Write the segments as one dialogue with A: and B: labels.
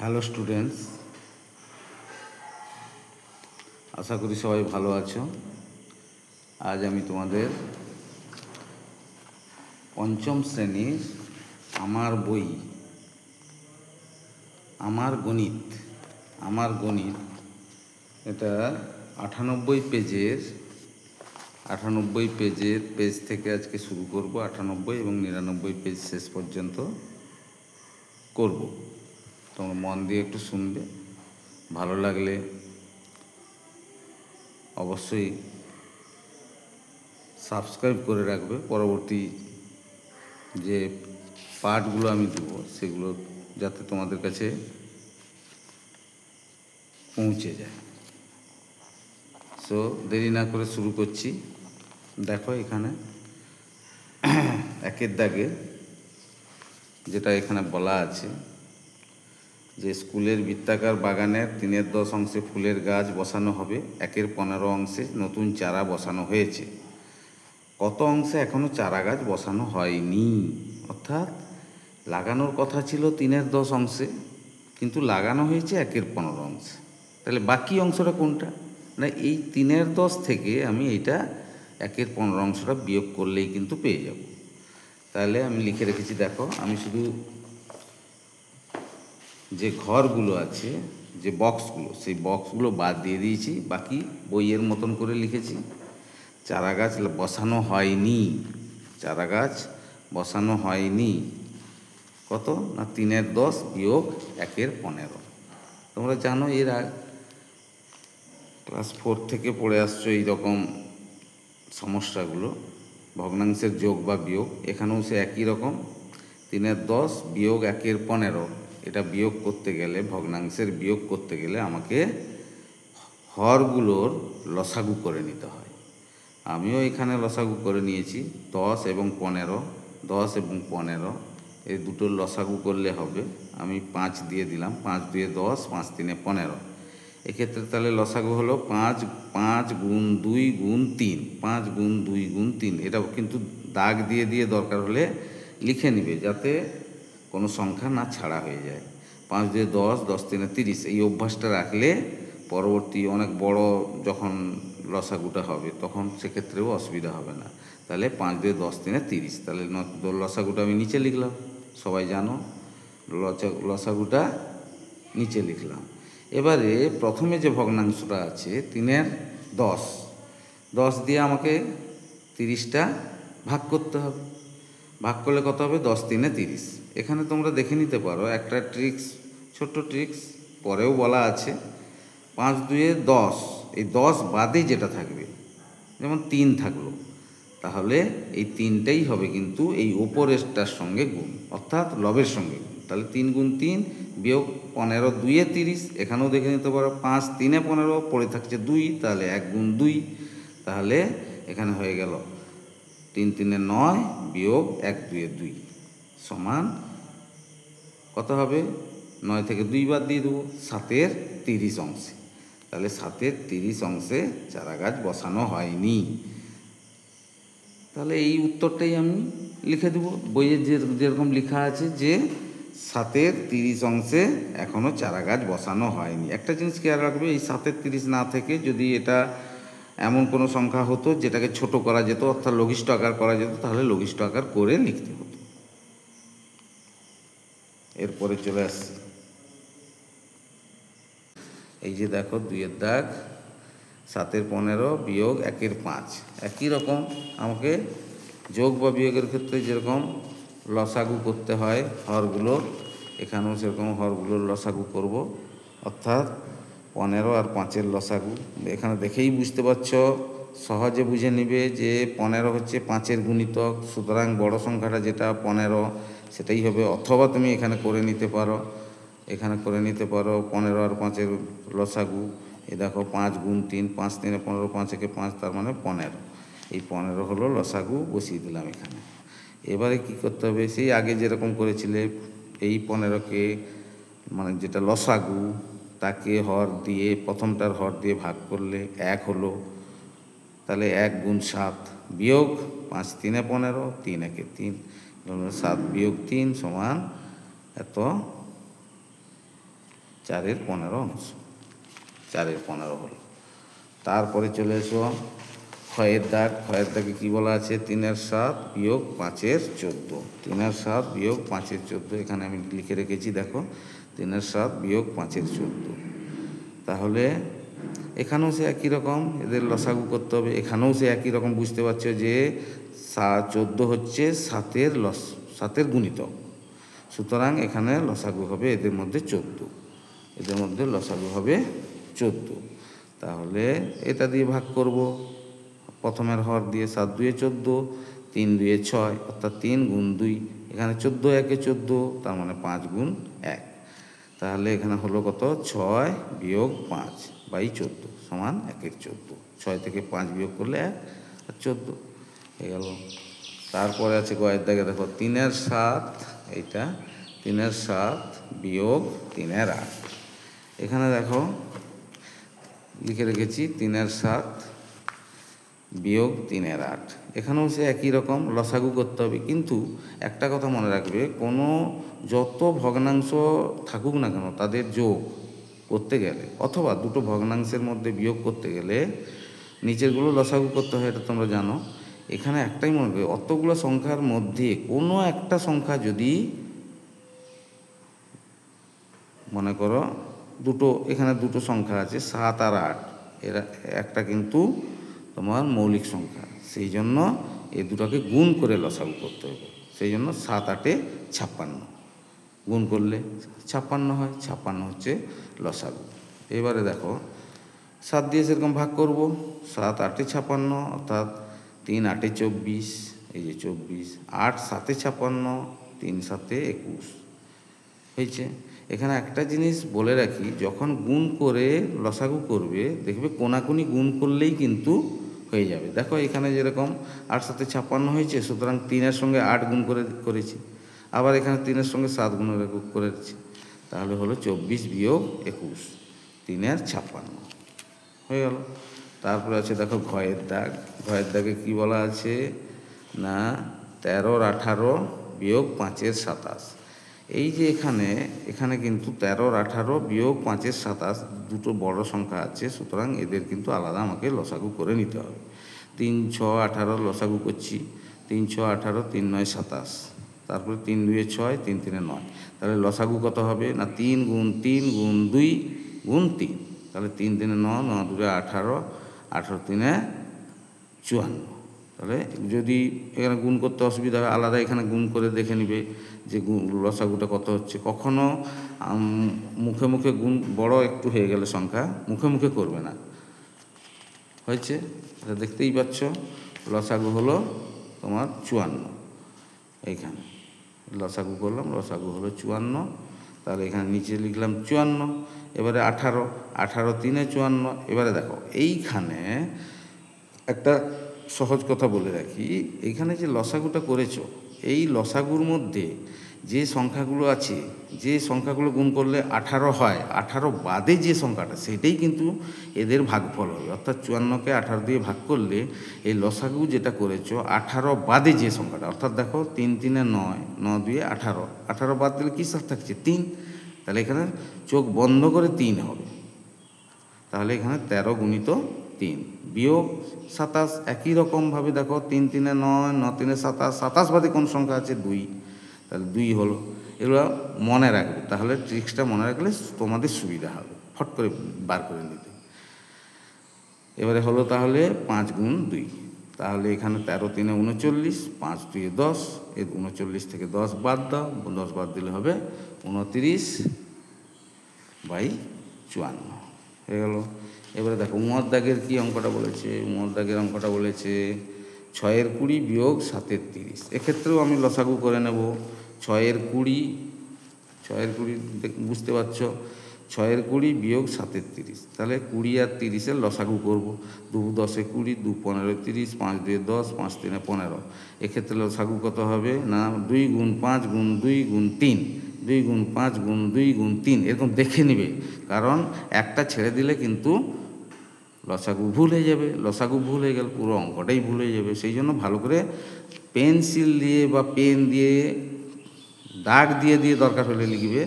A: Hello students, আশা করি সবাই ভালো আছো। আজ আমি তোমাদের পঞ্চম শ্রেণীর আমার বই আমার গণিত এটা 98 পেজের পেজ থেকে আজকে শুরু করব। 98 এবং 99 পেজ শেষ পর্যন্ত করব। তোমরা মন দিয়ে একটু শুনবে, ভালো লাগলে অবশ্যই সাবস্ক্রাইব করে রাখবে। পরবর্তী যে পার্টগুলো আমি দেব সেগুলো যাতে তোমাদের কাছে পৌঁছে যায়। সো দেরি না করে শুরু করছি। দেখো এখানে একের দাগে যেটা এখানে বলা আছে যে স্কুলের বৃত্তাকার বাগানের 3/10 অংশে ফুলের গাছ বসানো হবে। 1/15 অংশে নতুন চারা বসানো হয়েছে। কত অংশে এখনও চারা গাছ বসানো হয়নি? অর্থাৎ লাগানোর কথা ছিল 3/10 অংশে, কিন্তু লাগানো হয়েছে 1/15 অংশে। তাহলে বাকি অংশটা কোনটা? না, এই 3/10 থেকে আমি এইটা 1/15 অংশটা বিয়োগ করলেই কিন্তু পেয়ে যাব। তাহলে আমি লিখে রেখেছি, দেখো আমি শুধু যে ঘরগুলো আছে, যে বক্সগুলো, সেই বক্সগুলো বাদ দিয়ে দিয়েছি, বাকি বইয়ের মতন করে লিখেছি। চারা গাছ বসানো হয়নি, কত না 3/10 বিয়োগ 1/15। তোমরা জানো এর ক্লাস 4 থেকে পড়ে আসছো এই রকম সমস্যাগুলো, ভগ্নাংশের যোগ বা বিয়োগ। এখানেও সে একই রকম, 3/10 বিয়োগ 1/15। এটা বিয়োগ করতে গেলে, ভগ্নাংশের বিয়োগ করতে গেলে আমাকে হরগুলোর লসাগু করে নিতে হয়। আমিও এখানে লসাগু করে নিয়েছি, 10 এবং 15 এই দুটোর লসাগু করলে হবে। আমি 5 দিয়ে দিলাম, 5 2 10, 5 3 15। এক্ষেত্রে তাহলে লসাগু হলো 5 গুণ 2 গুণ 3, 5 গুণ 2 গুণ 3। এটাও কিন্তু দাগ দিয়ে দিয়ে দরকার হলে লিখে নিবে, যাতে কোনো সংখ্যা না ছাড়া হয়ে যায়। 5 2 10, 10 3 30। এই অভ্যাসটা রাখলে পরবর্তী অনেক বড় যখন লসাগুটা হবে তখন সেক্ষেত্রেও অসুবিধা হবে না। তাহলে 5 2 10 3 30। তাহলে লসাগুটা আমি নিচে লিখলাম, সবাই জানো লসাগুটা নিচে লিখলাম। এবারে প্রথমে যে ভগ্নাংশটা আছে 3/10 দিয়ে আমাকে 30টা ভাগ করতে হবে। ভাগ করলে কত হবে? 10 3 30। এখানে তোমরা দেখে নিতে পারো একটা ট্রিক্স, ছোট্ট ট্রিক্স, পরেও বলা আছে। 5 2 10, এই 10 বাদে যেটা থাকবে, যেমন 3 থাকলো, তাহলে এই 3টাই হবে কিন্তু এই ওপরেরটার সঙ্গে গুণ, অর্থাৎ লবের সঙ্গে গুণ। তাহলে 3 গুণ 3 বিয়োগ 15 2 30। এখানেও দেখে নিতে পারো 5 3 15, পড়ে থাকছে 2, তাহলে 1 গুণ 2। তাহলে এখানে হয়ে গেল 3 3 9 বিয়োগ 1 2 2 সমান কত হবে? 9 থেকে 2 বাদ দিয়ে দেবো, 7/30 অংশে। তাহলে 7/30 অংশে চারা গাছ বসানো হয়নি। তাহলে এই উত্তরটাই আমি লিখে দেবো। বইয়ে যেরকম লেখা আছে যে 7/30 অংশে এখনও চারা গাছ বসানো হয়নি। একটা জিনিস খেয়াল রাখবে, এই 7/30 না থেকে যদি এটা এমন কোনো সংখ্যা হতো যেটাকে ছোট করা যেত, অর্থাৎ লঘিষ্ঠ আকার করা যেত, তাহলে লঘিষ্ঠ আকার করে লিখতে হতো। এরপরে চলে আসছে এই যে দেখো 2-এর দাগ, 7/15 বিয়োগ 1/5। একই রকম আমাকে যোগ বা বিয়োগের ক্ষেত্রে যেরকম লসাগু করতে হয় হরগুলোর, এখানেও সেরকম হরগুলোর লসাগু করব, অর্থাৎ 15 আর 5-এর লসাগু। এখানে দেখেই বুঝতে পারছ, সহজে বুঝে নিবে যে 15 হচ্ছে 5-এর গুণিতক, সুতরাং বড় সংখ্যাটা যেটা 15 সেটাই হবে। অথবা তুমি এখানে করে নিতে পারো 15 আর 5-এর লসাগু। এই দেখো 5 গুণ 3, 5 3 15, 5 1 5, তার মানে 15। এই 15 হলো লসাগু, বসিয়ে দিলাম এখানে। এবারে কি করতে হবে? সেই আগে যেরকম করেছিলে, এই 15কে মানে যেটা লসাগু তাকে হর দিয়ে, প্রথমটার হর দিয়ে ভাগ করলে 1 হলো। তাহলে 1 গুণ 7 বিয়োগ 5 3 15, 3 1 3, 7 বিয়োগ 3 সমান এত 4-এর 15 অংশ, 4-এর 15 হলো। তারপরে চলে এসো ক্ষয়ের দাগ। ক্ষয়ের দাগে কী বলা আছে? 3-এর 7 বিয়োগ 5-এর 14। 3-এর 7 বিয়োগ 5-এর 14, এখানে আমি লিখে রেখেছি, দেখো 3-এর 7 বিয়োগ 5-এর 14। তাহলে এখানেও সে একই রকম, এদের লসাগু করতে হবে। এখানেও সে একই রকম, বুঝতে পারছো যে 14 হচ্ছে 7-এর গুণিতক, সুতরাং এখানে লসাগু হবে এদের মধ্যে 14, এদের মধ্যে লসাগু হবে 14। তাহলে এটা দিয়ে ভাগ করব, প্রথমের হর দিয়ে 7 2 14, 3 2 6, অর্থাৎ 3 গুণ 2, এখানে 14 1 14, তার মানে 5 গুণ 1। তাহলে এখানে হলো কত? 6 বিয়োগ 5 বাই 14 সমান 1-এর 14। 6 থেকে 5 বিয়োগ করলে 1 আর 14 হয়ে গেল। তারপরে আছে গয়ের দাগে, দেখো 3-এর 7, এইটা 3-এর 7 বিয়োগ 3-এর 8। এখানে দেখো লিখে রেখেছি 3-এর 7 বিয়োগ 3-এর 8। এখানেও সে একই রকম লসাগু করতে হবে, কিন্তু একটা কথা মনে রাখবে, কোনো যত ভগ্নাংশ থাকুক না কেন তাদের যোগ করতে গেলে অথবা দুটো ভগ্নাংশের মধ্যে বিয়োগ করতে গেলে নিচেরগুলো লসাগু করতে হয়, এটা তোমরা জানো। এখানে একটাই মনে রাখবে, অতগুলো সংখ্যার মধ্যে কোনো একটা সংখ্যা যদি, মনে করো দুটো, এখানে দুটো সংখ্যা আছে 7 আর 8, এরা একটা কিন্তু তোমার মৌলিক সংখ্যা, সেই জন্য এই দুটোকে গুণ করে লসাগু করতে হবে। সেই জন্য 7 8 56, গুণ করলে 56 হয়, 56 হচ্ছে লসাগু। এবারে দেখো 7 দিয়ে সেরকম ভাগ করব, 7 8 56, অর্থাৎ 3 8 24, এই যে 24, 8 7 56, 3 7 21 হয়েছে। এখানে একটা জিনিস বলে রাখি, যখন গুণ করে লসাগু করবে দেখবে কোনাকুনি গুণ করলেই কিন্তু হয়ে যাবে। দেখো এখানে যেরকম 8 7 56 হয়েছে, সুতরাং 3-এর সঙ্গে 8 গুণ করেছি, আবার এখানে 3-এর সঙ্গে 7 গুণ করেছি, তাহলে হলো 24 বিয়োগ 21, 3-এর 56 হয়ে গেল। তারপরে আছে দেখো ঘয়ের দাগ। ঘয়ের দাগে কী বলা আছে না 13-র 18 বিয়োগ 5-এর 27। এই যে এখানে কিন্তু 13-র 18 বিয়োগ 5-এর 27 দুটো বড় সংখ্যা আছে, সুতরাং এদের কিন্তু আলাদা আমাকে লসাগু করে নিতে হবে। 3 6 18 লসাগু করছি, 3 6 18, 3 9 27, তারপরে 3 2 6, 3 3 9। তাহলে লসাগু কত হবে না 3 গুণ 3 গুণ 2 গুণ 3, তাহলে 3 3 9, 9 2 18, 18 3 54। তাহলে যদি এখানে গুণ করতে অসুবিধা হয়, আলাদা এখানে গুণ করে দেখে নিবে যে লসাগুটা কত হচ্ছে। কখনো মুখে মুখে গুণ, বড় একটু হয়ে গেলে সংখ্যা মুখে মুখে করবে না, হয়েছে? এটা দেখতেই পাচ্ছ, লসাগু হলো তোমার 54। এইখানে লসাগু করলাম, লসাগু হলো 54, তাহলে এখানে নিচে লিখলাম 54। এবারে 18 18 3 54। এবারে দেখো এইখানে একটা সহজ কথা বলে রাখি, এইখানে যে লসাগুটা করেছো, এই লসাগুর মধ্যে যে সংখ্যাগুলো আছে, যে সংখ্যাগুলো গুণ করলে 18 হয়, 18 বাদে যে সংখ্যাটা সেটাই কিন্তু এদের ভাগফল হবে। অর্থাৎ 54কে 18 দিয়ে ভাগ করলে এই লসাগু যেটা করেছো 18 বাদে যে সংখ্যাটা, অর্থাৎ দেখো 3 3 9, 9 2 18, 18 বাদ দিলে কী সাথে থাকছে 3, তাহলে এখানে চোখ বন্ধ করে 3 হবে। তাহলে এখানে 13 গুণিত 3 বিয়োগ 27। একই রকমভাবে দেখো 3 3 9, 9 3 27, 27 বাদে কোন সংখ্যা আছে 2, তাহলে 2 হলো। এগুলো মনে রাখবে, তাহলে ট্রিক্সটা মনে রাখলে তোমাদের সুবিধা হবে ফট করে বার করে নিতে। এবারে হলো তাহলে 5 গুণ 2, তাহলে এখানে 13 3 39, 5 2 10, এই 39 থেকে 10 বাদ দাও, 10 বাদ দিলে হবে 29 বাই 54 হয়ে গেল। এবারে দেখো উমর দাগের কী অঙ্কটা বলেছে, উমর দাগের অঙ্কটা বলেছে 6-এর 20 বিয়োগ 7-এর 30। এক্ষেত্রেও আমি লসাগু করে নেব। 6-এর 20 বুঝতে পারছো, 6-এর 20 বিয়োগ 7-এর 30, তাহলে 20 আর 30-এর লসাগু করব। 2 10 20, 2 15 30, 5 2 10, 5 3 15। এক্ষেত্রে লসাগু কত হবে না 2 গুণ 5 গুণ 2 গুণ 3, 2 গুণ 5 গুণ 2 গুণ 3, এরকম দেখে নিবে, কারণ একটা ছেড়ে দিলে কিন্তু লসাগু ভুল হয়ে যাবে। লসাগু ভুল হয়ে গেলে পুরো অঙ্কটাই ভুল হয়ে যাবে। সেই জন্য ভালো করে পেন্সিল দিয়ে বা পেন দিয়ে দাগ দিয়ে দিয়ে দরকার হলে লিখবে,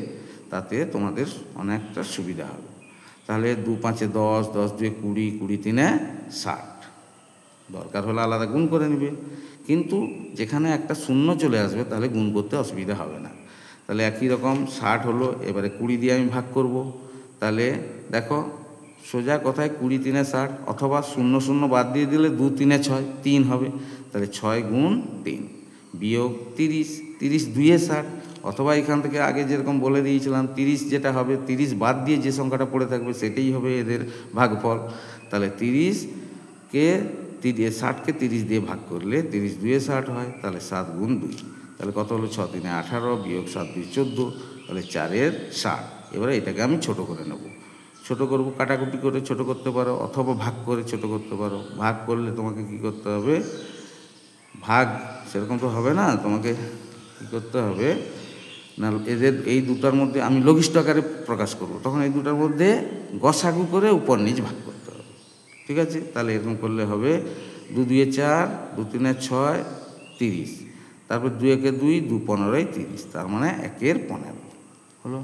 A: তাতে তোমাদের অনেকটা সুবিধা হবে। তাহলে 2 5 10, 10 2 20, 20 3 60। দরকার হলে আলাদা গুণ করে নেবে, কিন্তু যেখানে একটা শূন্য চলে আসবে তাহলে গুণ করতে অসুবিধা হবে না। তাহলে একই রকম 60 হলো, এবারে 20 দিয়ে আমি ভাগ করব। তাহলে দেখো সোজা কথায় 20 3 60, অথবা 0 0 বাদ দিয়ে দিলে 2 3 6, 3 হবে। তাহলে 6 গুণ 3 বিয়োগ 30, 30 2 60, অথবা এখান থেকে আগে যেরকম বলে দিয়েছিলাম 30 যেটা হবে, 30 বাদ দিয়ে যে সংখ্যাটা পড়ে থাকবে সেটাই হবে এদের ভাগফল। তাহলে 30কে 60কে 30 দিয়ে ভাগ করলে 30 2 60 হয়। তাহলে 7 গুণ 2, তাহলে কত হলো? 6 3 18 বিয়োগ 7 2 14, তাহলে 4 60। এবারে এটাকে আমি ছোট করে নেব। ছোট করব, কাটাকুটি করে ছোট করতে পারো, অথবা ভাগ করে ছোট করতে পারো। ভাগ করলে তোমাকে কি করতে হবে? ভাগ সেরকম তো হবে না, তোমাকে কী করতে হবে না, এদের এই দুটার মধ্যে আমি লঘিষ্ঠ আকারে প্রকাশ করব, তখন এই দুটার মধ্যে গসাগু করে উপর নিচ ভাগ করতে হবে। ঠিক আছে? তাহলে এরকম করলে হবে 2 2 4, 2 3 6, 30, তারপর 2 1 2, 2 15 30, তার মানে 1 15 হলো।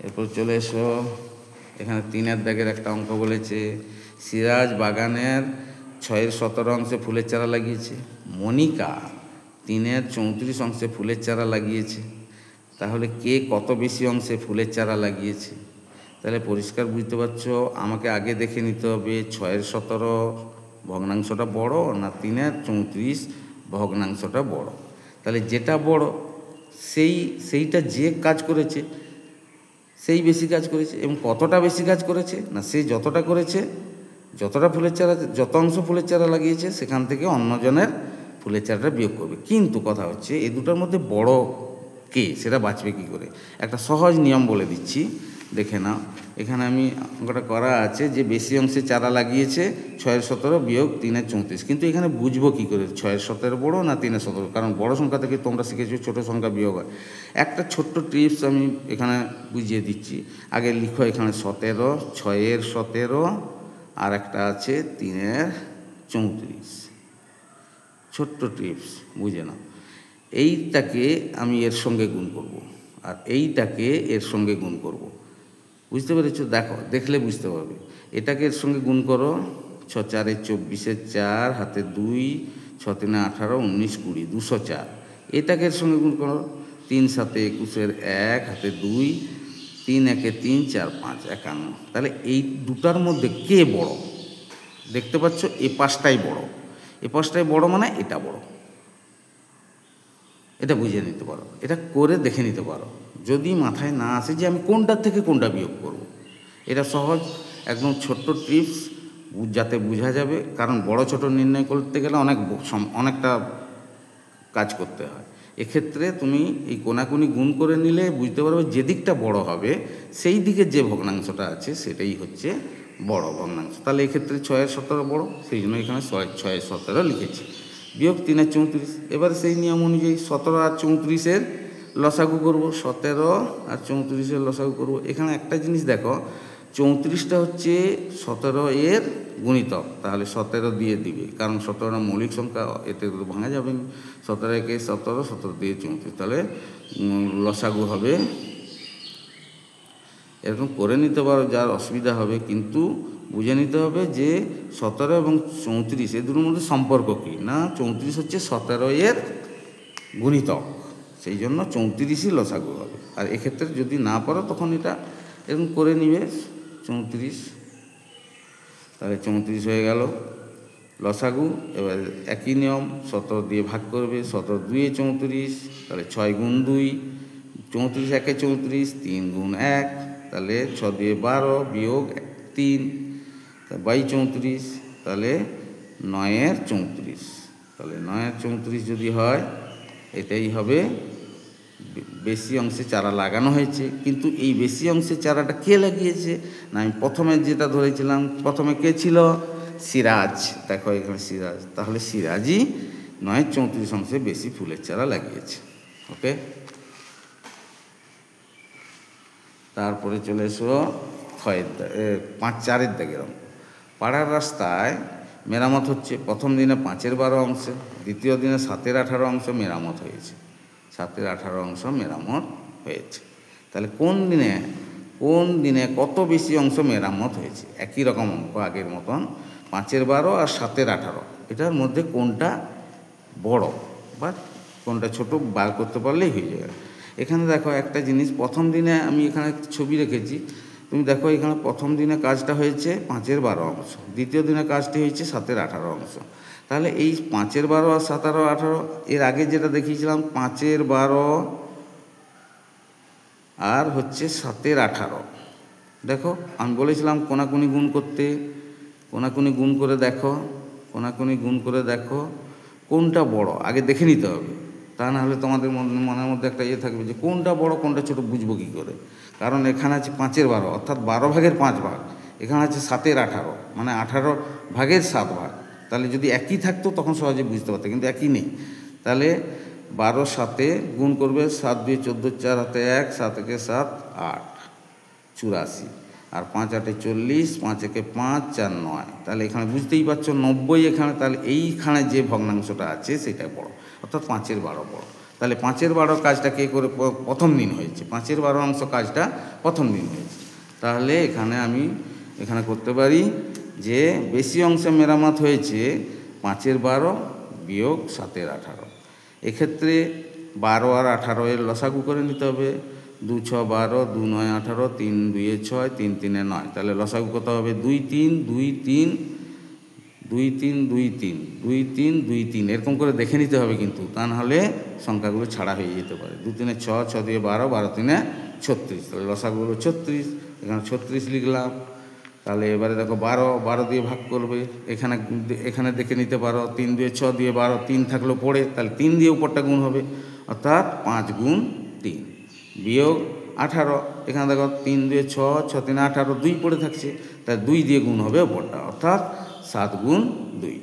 A: এরপর চলে এসো, এখানে 3 দাগের একটা অঙ্ক বলেছে। সিরাজ বাগানের 6 17 অংশে ফুলের চারা লাগিয়েছে, মনিকা 3 34 অংশে ফুলের চারা লাগিয়েছে। তাহলে কে কত বেশি অংশে ফুলের চারা লাগিয়েছে? তাহলে পরিষ্কার বুঝতে পারছো, আমাকে আগে দেখে নিতে হবে 6 17 ভগ্নাংশটা বড় না 3 34 ভগ্নাংশটা বড়। তাহলে যেটা বড় সেইটা যে কাজ করেছে সেই বেশি কাজ করেছে। এবং কতটা বেশি কাজ করেছে না, সে যতটা করেছে, যতটা ফুলের চারা, যত অংশ ফুলের চারা লাগিয়েছে সেখান থেকে অন্যজনের ফুলের চারাটা বিয়োগ করবে। কিন্তু কথা হচ্ছে এই দুটোর মধ্যে বড় কে সেটা বাঁচবে কী করে? একটা সহজ নিয়ম বলে দিচ্ছি, দেখে নাও। এখানে আমি অঙ্কটা করা আছে যে বেশি অংশে চারা লাগিয়েছে 6 17 বিয়োগ 3 34, কিন্তু এখানে বুঝবো কী করে 6 17 বড়ো না 3 17? কারণ বড় সংখ্যা থেকে তোমরা শিখেছো ছোটো সংখ্যা বিয়োগ হয়। একটা ছোট্ট টিপস আমি এখানে বুঝিয়ে দিচ্ছি। আগে লিখো এখানে 17, 6 17, আর একটা আছে 3 34। ছোট্ট টিপস বুঝে নাও। এইটাকে আমি এর সঙ্গে গুণ করব, আর এইটাকে এর সঙ্গে গুণ করব। বুঝতে পেরেছো? দেখো, দেখলে বুঝতে পারবে। এটাকে এর সঙ্গে গুণ করো, 6 4 24 4, হাতে 2, 6 3 18 19 20, 204। এটাকে এর সঙ্গে গুণ করো, 3 7 21 1, হাতে 2, 3 1 3 4 5 51। তাহলে এই দুটার মধ্যে কে বড়? দেখতে পাচ্ছ এ পাশটাই বড়, এ পাশটাই বড়, মানে এটা বড়। এটা বুঝে নিতে পারো, এটা করে দেখে নিতে পারো। যদি মাথায় না আসে যে আমি কোনটার থেকে কোনটা বিয়োগ করব, এটা সহজ একদম ছোট্ট টিপস, যাতে বোঝা যাবে। কারণ বড় ছোট নির্ণয় করতে গেলে অনেকটা কাজ করতে হয়। এক্ষেত্রে তুমি এই কোনাকুনি গুণ করে নিলে বুঝতে পারবে যে দিকটা বড় হবে সেই দিকে যে ভগ্নাংশটা আছে সেটাই হচ্ছে বড় ভগ্নাংশ। তাহলে এক্ষেত্রে 6 17 বড়, সেই জন্য এখানে 6 17 লিখেছি। বিয়োগ 3 34। এবার সেই নিয়ম অনুযায়ী 17 আর 34-এর লসাগু করব, 17 আর 34-এর লসাগু করব। এখানে একটা জিনিস দেখো, 34টা হচ্ছে 17 গুণিতক, তাহলে 17 দিয়ে দিবে, কারণ 17টা মৌলিক সংখ্যা, এতে ভাঙা যাবে না। 17 একে 17, 17 দিয়ে 34, তাহলে লসাগু হবে। এরকম করে নিতে পারো, যার অসুবিধা হবে, কিন্তু বুঝে নিতে হবে যে 17 এবং 34 এই দুটোর মধ্যে সম্পর্ক কী না। 34 হচ্ছে 17 গুণিতক, সেই জন্য 34ই লসাগু হবে। আর এক্ষেত্রে যদি না পারো তখন এটা এরকম করে নিবে 34, তাহলে 34 হয়ে গেল লসাগু। এবার একই নিয়ম, 17 দিয়ে ভাগ করবে, 17 2 34, তাহলে 6 গুণ 2, 34 1 34, 3 গুণ 1, তাহলে 6 2 12 বিয়োগ 3, 22 34, তাহলে 9 34। তাহলে 9 34 যদি হয়, এটাই হবে বেশি অংশে চারা লাগানো হয়েছে। কিন্তু এই বেশি অংশে চারাটা কে লাগিয়েছে না, আমি প্রথমে যেটা ধরেছিলাম, প্রথমে কে ছিল? সিরাজ। দেখো এখানে সিরাজ, তাহলে সিরাজই 9 34 অংশে বেশি ফুলের চারা লাগিয়েছে। ওকে, তারপরে চলে এসো 5 4 দাগের অঙ্ক। পাড়ার রাস্তায় মেরামত হচ্ছে। প্রথম দিনে 5/12 অংশে, দ্বিতীয় দিনে 7/18 অংশ মেরামত হয়েছে। 7/18 অংশ মেরামত হয়েছে। তাহলে কোন দিনে কত বেশি অংশ মেরামত হয়েছে? একই রকম অঙ্ক আগের মতন, 5/12 আর 7/18, এটার মধ্যে কোনটা বড় বা কোনটা ছোট বার করতে পারলেই হয়ে যাবে। এখানে দেখো একটা জিনিস, প্রথম দিনে আমি এখানে ছবি রেখেছি, তুমি দেখো এখানে প্রথম দিনে কাজটা হয়েছে 5/12 অংশ, দ্বিতীয় দিনে কাজটি হয়েছে 7/18 অংশ। তাহলে এই 5/12 আর 7/18, এর আগে যেটা দেখিয়েছিলাম 5/12 আর হচ্ছে 7/18, দেখো আমি বলেছিলাম কোনাকুনি গুণ করতে, কোনাকুনি গুণ করে দেখো কোনটা বড় আগে দেখে নিতে হবে। তা না হলে তোমাদের মনের মধ্যে একটা থাকবে যে কোনটা বড় কোনটা ছোট বুঝবো কী করে। কারণ এখানে আছে 5/12 অর্থাৎ 12 ভাগের 5 ভাগ, এখানে আছে 7/18 মানে 18 ভাগের 7 ভাগ। তাহলে যদি একই থাকতো তখন সহজে বুঝতে পারতো, কিন্তু একই নেই। তাহলে 12 7 গুণ করবে, 7 2 14, 4 হাতে 1, 7 1 7 8 84, আর 5 8 40, 5 1 5 4 9। তাহলে এখানে বুঝতেই পারছো 90 এখানে। তাহলে এইখানে যে ভগ্নাংশটা আছে সেটা বড়, অর্থাৎ 5/12 বড়। তাহলে 5/12 কাজটা কে করে প্রথম দিন হয়েছে, 5/12 অংশ কাজটা প্রথম দিন হয়েছে। তাহলে আমি এখানে করতে পারি যে বেশি অংশে মেরামত হয়েছে 5/12 বিয়োগ 7/18। এক্ষেত্রে 12 আর 18 এর লসাগু করে নিতে হবে। 2 6 12, 2 9 18, 3 2 6, 3 3 9। তাহলে লসাগু কত হবে? 2 3 2 3 2 3 2 3 2 3 2 3, এরকম করে দেখে নিতে হবে কিন্তু, তা নাহলে সংখ্যাগুলো ছাড়া হয়ে যেতে পারে। 2 3 6, 6 2 12, 12 3 36। তাহলে লসাগুলো 36, এখানে 36 লিখলাম। তাহলে এবারে দেখো 12 দিয়ে ভাগ করবে, এখানে দেখে নিতে পারো 3 2 6 2 12, 3 থাকলো পড়ে, তাহলে 3 দিয়ে উপরটা গুণ হবে, অর্থাৎ 5 গুণ 3 বিয়োগ 18। এখানে দেখো 3 2 6, 6 3 18, 2 পড়ে থাকছে, তাই 2 দিয়ে গুণ হবে উপরটা, অর্থাৎ 7 গুণ 2।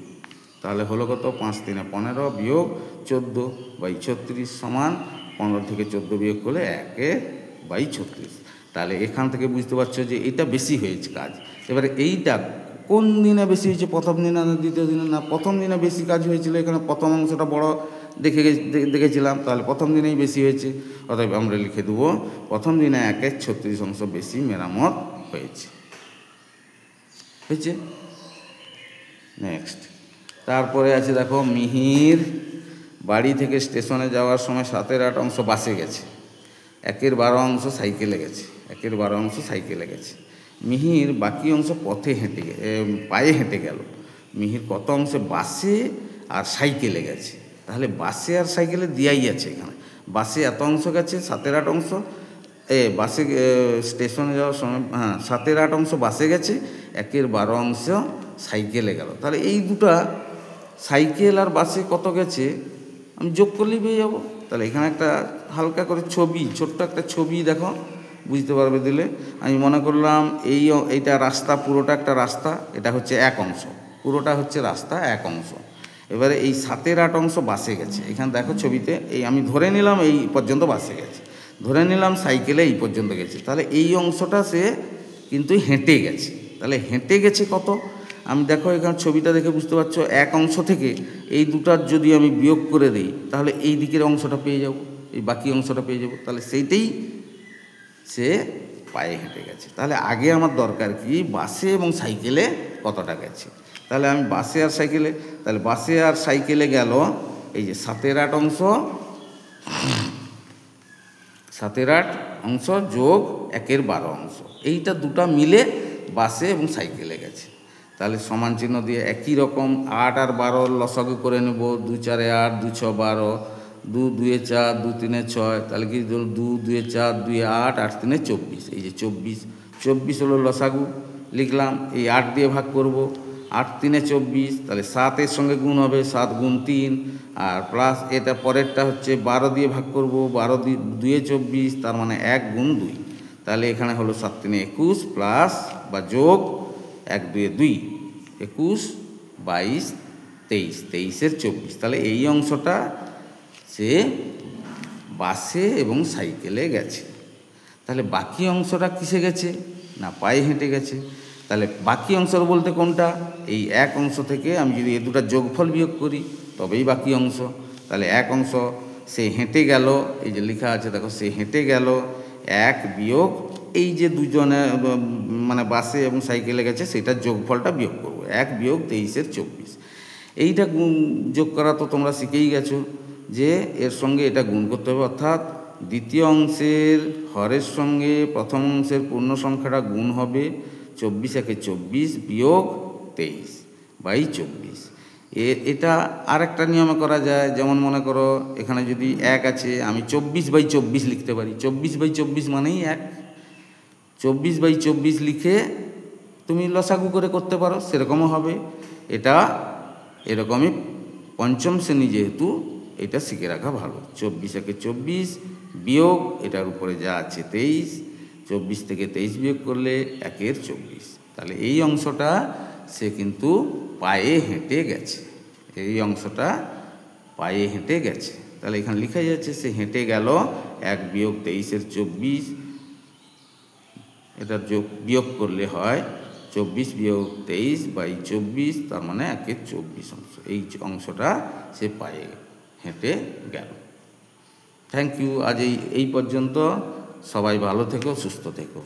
A: তাহলে হলো কত? 5 3 15 বিয়োগ 14/36 সমান 15 থেকে 14 বিয়োগ করলে 1/36। তাহলে এখান থেকে বুঝতে পারছো যে এটা বেশি হয়েছে কাজ। এবারে এইটা কোন দিনে বেশি হয়েছে, প্রথম দিনে না দ্বিতীয় দিনে? না, প্রথম দিনে বেশি কাজ হয়েছিল, এখানে প্রথম অংশটা বড় দেখেছিলাম, তাহলে প্রথম দিনেই বেশি হয়েছে। অতএব আমরা লিখে দেবো প্রথম দিনে 1/36 অংশ বেশি মেরামত হয়েছে। নেক্সট, তারপরে আছে দেখো মিহির বাড়ি থেকে স্টেশনে যাওয়ার সময় 7/8 অংশ বাসে গেছে, 1/12 অংশ সাইকেলে গেছে, 1/12 অংশ সাইকেলে গেছে। মিহির বাকি অংশ পায়ে হেঁটে গেল। মিহির কত অংশে বাসে আর সাইকেলে গেছে? তাহলে বাসে আর সাইকেলে দেওয়াই আছে এখানে। বাসে এত অংশ গেছে, 7/8 অংশ, বাসে স্টেশনে যাওয়ার সময় 7/8 অংশ বাসে গেছে, 1/12 অংশ সাইকেলে গেল। তাহলে এই দুটা সাইকেল আর বাসে কত গেছে আমি যোগ করলেই পেয়ে যাবো। তাহলে এখানে একটা হালকা করে ছোট্ট একটা ছবি দেখো, বুঝতে পারবে দিলে। আমি মনে করলাম এইটা রাস্তা, পুরোটা একটা রাস্তা, এটা হচ্ছে এক অংশ, পুরোটা হচ্ছে রাস্তা এক অংশ। এবারে এই 7/8 অংশ বাসে গেছে, এখানে দেখো ছবিতে, আমি ধরে নিলাম এই পর্যন্ত বাসে গেছে, ধরে নিলাম সাইকেলে এই পর্যন্ত গেছে, তাহলে এই অংশটা সে কিন্তু হেঁটে গেছে। তাহলে হেঁটে গেছে কত? আমি দেখো এখানে ছবিটা দেখে বুঝতে পারছো, এক অংশ থেকে এই দুটার যদি আমি বিয়োগ করে দিই তাহলে এই দিকের অংশটা পেয়ে যাব, এই বাকি অংশটা পেয়ে যাব। তাহলে সেইটাই সে পায়ে হেঁটে গেছে। তাহলে আগে আমার দরকার কি, বাসে এবং সাইকেলে কতটা গেছে। তাহলে আমি বাসে আর সাইকেলে, তাহলে বাসে আর সাইকেলে গেল এই যে 7/8 অংশ, 7/8 অংশ যোগ 1/12 অংশ, এইটা দুটা মিলে বাসে এবং সাইকেলে গেছে। তাহলে সমান চিহ্ন দিয়ে একই রকম 8 আর 12 লসাগু করে নেব। 2 4 8, 2 6 12, 2 2 4, 2 3 6, তাহলে কি 2 2 4, 2 8, 8 3 24, এই যে 24 হলো লসাগু লিখলাম। এই 8 দিয়ে ভাগ করব, 8 3 24, তাহলে 7 এর সঙ্গে গুণ হবে, 7 গুণ 3, আর প্লাস এটা পরেরটা হচ্ছে 12 দিয়ে ভাগ করব, 12 2 24, তার মানে 1 গুণ 2। তাহলে এখানে হলো 7 3 21 প্লাস বা যোগ 1 2 2, 21 22 23, 23 24। তাহলে এই অংশটা সে বাসে এবং সাইকেলে গেছে। তাহলে বাকি অংশটা কিসে গেছে? না, পায়ে হেঁটে গেছে। তাহলে বাকি অংশ বলতে কোনটা? এই এক অংশ থেকে আমি যদি এ দুটা যোগফল বিয়োগ করি তবেই বাকি অংশ। তাহলে এক অংশ সে হেঁটে গেল, এই যে লেখা আছে দেখো, সে হেঁটে গেল, এক বিয়োগ এই যে দুজনে মানে বাসে এবং সাইকেলে গেছে সেটার যোগফলটা বিয়োগ করব, 1 বিয়োগ 23-এর 24। এইটা যোগ করা তো তোমরা শিখেই গেছো যে এর সঙ্গে এটা গুণ করতে হবে, অর্থাৎ দ্বিতীয় অংশের হরের সঙ্গে প্রথম অংশের পূর্ণ সংখ্যাটা গুণ হবে 24 একে 24 বিয়োগ 23/24। এটা আর একটা নিয়মে করা যায়। যেমন মনে করো এখানে যদি 1 আছে, আমি 24/24 লিখতে পারি। 24/24 মানেই 1। 24/24 লিখে তুমি লসাগু করে করতে পারো, সেরকমও হবে। এটা এরকমই পঞ্চম শ্রেণী যেহেতু, এটা শিখে রাখা ভালো। 24 একে 24 বিয়োগ এটার উপরে যা আছে 23, 24 থেকে 23 বিয়োগ করলে 1-এর 24। তাহলে এই অংশটা সে কিন্তু পায়ে হেঁটে গেছে, এই অংশটা পায়ে হেঁটে গেছে। তাহলে এখানে লেখা যাচ্ছে সে হেঁটে গেল 1 বিয়োগ 23-এর 24। এটা বিয়োগ করলে হয় 24 বিয়োগ 23/24, তার মানে 1-এর 24 অংশ। এই অংশটা সে পায়ে হেঁটে গেল। Thank you. আজ এই পর্যন্ত। সবাই ভালো থেকো, সুস্থ থেকো।